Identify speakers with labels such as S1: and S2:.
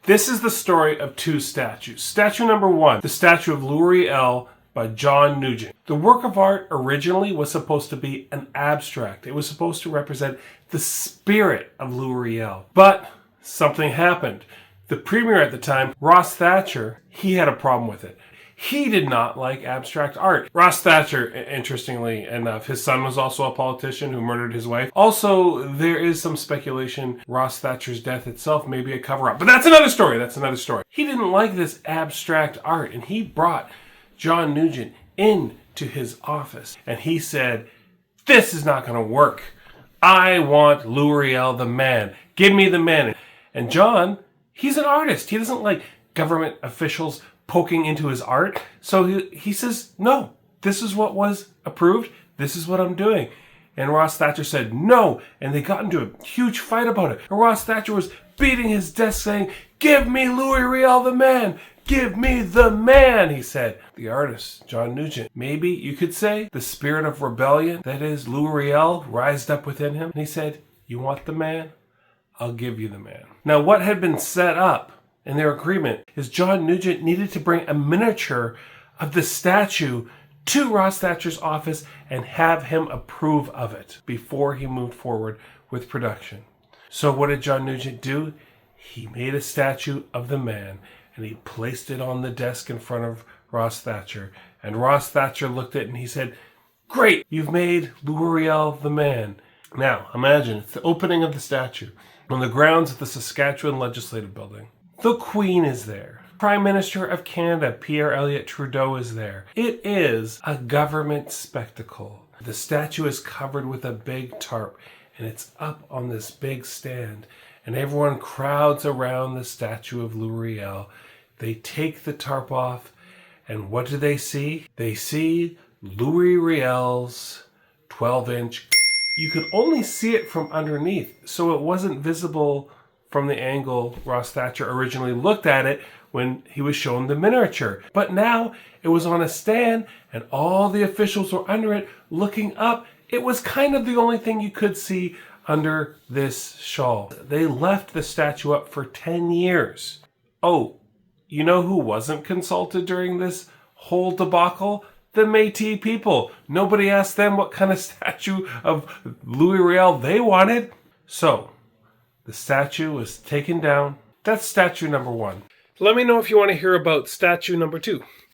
S1: This is the story of two statues. Statue number one, the statue of Louie by John Nugent. The work of art originally was supposed to be an abstract. It was supposed to represent the spirit of Louie. But something happened. The premier at the time, Ross Thatcher, he had a problem with it. He did not like abstract art. Ross Thatcher, interestingly enough, his son was also a politician who murdered his wife. Also, there is some speculation Ross Thatcher's death itself may be a cover-up. But that's another story. He didn't like this abstract art, and he brought John Nugent into his office. And he said, "This is not going to work. I want Louie the man. Give me the man." And John, he's an artist. He doesn't like government officials poking into his art. So he says, "No, this is what was approved. This is what I'm doing." And Ross Thatcher said, "No." And they got into a huge fight about it. And Ross Thatcher was beating his desk saying, "Give me Louie Riel the man. Give me the man," he said. The artist, John Nugent, maybe you could say the spirit of rebellion, that is, Louie Riel, rised up within him. And he said, "You want the man? I'll give you the man." Now, what had been set up in their agreement is John Nugent needed to bring a miniature of the statue to Ross Thatcher's office and have him approve of it before he moved forward with production. So what did John Nugent do? He made a statue of the man and he placed it on the desk in front of Ross Thatcher. And Ross Thatcher looked at it and he said, "Great, you've made Louie the man." Now, imagine, it's the opening of the statue on the grounds of the Saskatchewan Legislative Building. The Queen is there. Prime Minister of Canada, Pierre Elliott Trudeau, is there. It is a government spectacle. The statue is covered with a big tarp, and it's up on this big stand, and everyone crowds around the statue of Louie. They take the tarp off, and what do they see? They see Louie Riel's 12-inch. You could only see it from underneath, so it wasn't visible from the angle Ross Thatcher originally looked at it when he was shown the miniature. But now it was on a stand and all the officials were under it looking up. It was kind of the only thing you could see under this shawl. They left the statue up for 10 years. Oh, you know who wasn't consulted during this whole debacle? The Métis people. Nobody asked them what kind of statue of Louie Riel they wanted. So the statue was taken down. That's statue number one. Let me know if you want to hear about statue number two.